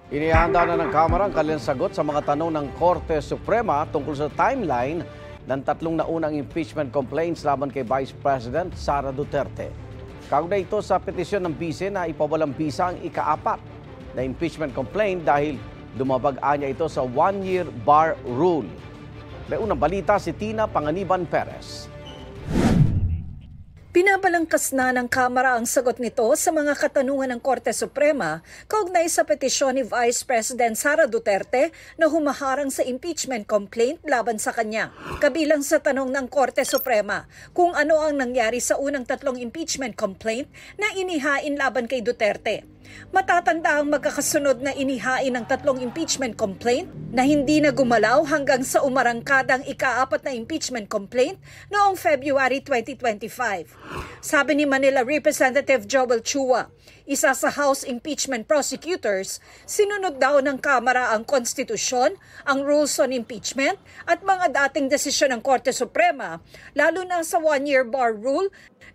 Inihanda na ng Kamara ang kanilang sagot sa mga tanong ng Korte Suprema tungkol sa timeline ng tatlong naunang impeachment complaints laban kay Vice President Sara Duterte. Kaugnay ito sa petisyon ng bise na ipawalang bisa ang ika-4 na impeachment complaint dahil dumabag-a niya ito sa one-year bar rule. May unang balita si Tina Panganiban Perez. Pinabalangkas na ng Kamara ang sagot nito sa mga katanungan ng Korte Suprema kaugnay sa petisyon ni Vice President Sara Duterte na humaharang sa impeachment complaint laban sa kanya. Kabilang sa tanong ng Korte Suprema kung ano ang nangyari sa unang tatlong impeachment complaint na inihain laban kay Duterte. Matatanda ang magkakasunod na inihain ng tatlong impeachment complaint na hindi na gumalaw hanggang sa umarangkadang ika-4 na impeachment complaint noong February 2025. Sabi ni Manila Representative Joel Chua, isa sa House Impeachment Prosecutors, sinunod daw ng Kamara ang konstitusyon, ang rules on impeachment at mga dating desisyon ng Korte Suprema, lalo na sa one-year bar rule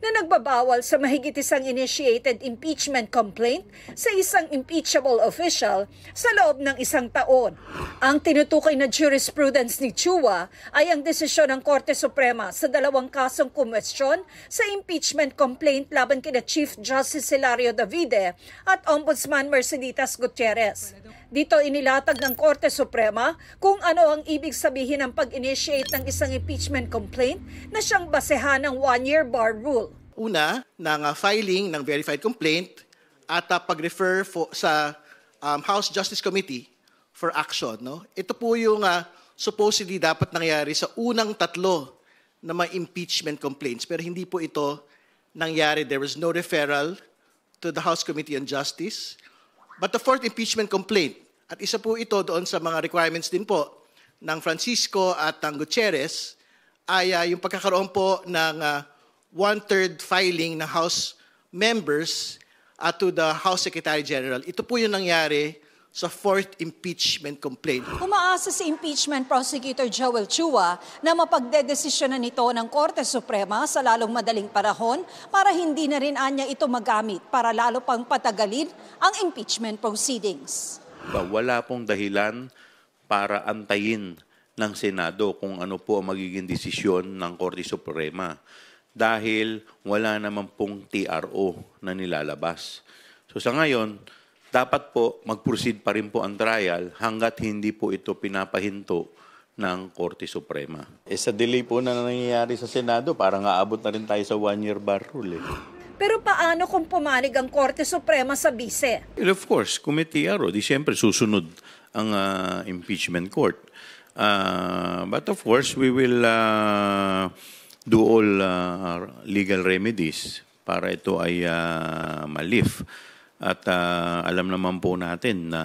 na nagbabawal sa mahigit isang initiated impeachment complaint sa isang impeachable official sa loob ng isang taon. Ang tinutukoy na jurisprudence ni Chua ay ang desisyon ng Korte Suprema sa dalawang kasong kumwestiyon sa impeachment complaint laban kina Chief Justice Hilario Davide at Ombudsman Merceditas Gutierrez. Dito inilatag ng Korte Suprema kung ano ang ibig sabihin ng pag-initiate ng isang impeachment complaint na siyang basehan ng one-year bar rule. Una, ng filing ng verified complaint at pag-refer sa House Justice Committee for action. No? Ito po yung supposedly dapat nangyari sa unang tatlo na mga impeachment complaints. Pero hindi po ito nangyari. There was no referral to the House Committee on Justice. But the fourth impeachment complaint, at isa po ito doon sa mga requirements din po ng Francisco at ng Gutierrez, ay yung pagkakaroon po ng one-third filing ng House members to the House Secretary General. Ito po yung nangyari sa fourth impeachment complaint. Umaasa si Impeachment Prosecutor Joel Chua na mapagdedesisyonan nito ng Korte Suprema sa lalong madaling panahon para hindi na rin anya ito magamit para lalo pang patagalin ang impeachment proceedings. Wala pong dahilan para antayin ng Senado kung ano po ang magiging desisyon ng Korte Suprema dahil wala naman pong TRO na nilalabas. So sa ngayon, dapat po mag-proceed pa rin po ang trial hanggat hindi po ito pinapahinto ng Korte Suprema. Sa delay po na nangyayari sa Senado, parang aabot na rin tayo sa one-year bar rule. Pero paano kung pumanig ang Korte Suprema sa bise? Well, of course, kung may TRO, di siyempre susunod ang impeachment court. But of course, we will do all legal remedies para ito ay ma-lift. At alam naman po natin na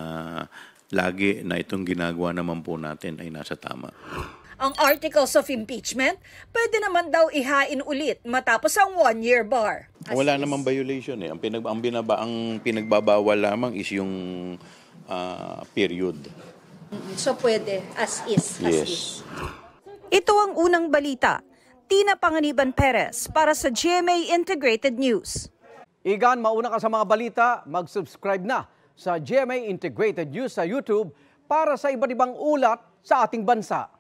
lagi na itong ginagawa naman po natin ay nasa tama. Ang articles of impeachment, pwede naman daw ihain ulit matapos ang one-year bar. Wala namang violation eh. Ang pinagbabawal lamang is yung period. So pwede, as is. Yes. Ito ang unang balita. Tina Panganiban Perez para sa GMA Integrated News. Igan, mauna ka sa mga balita, mag-subscribe na sa GMA Integrated News sa YouTube para sa iba't ibang ulat sa ating bansa.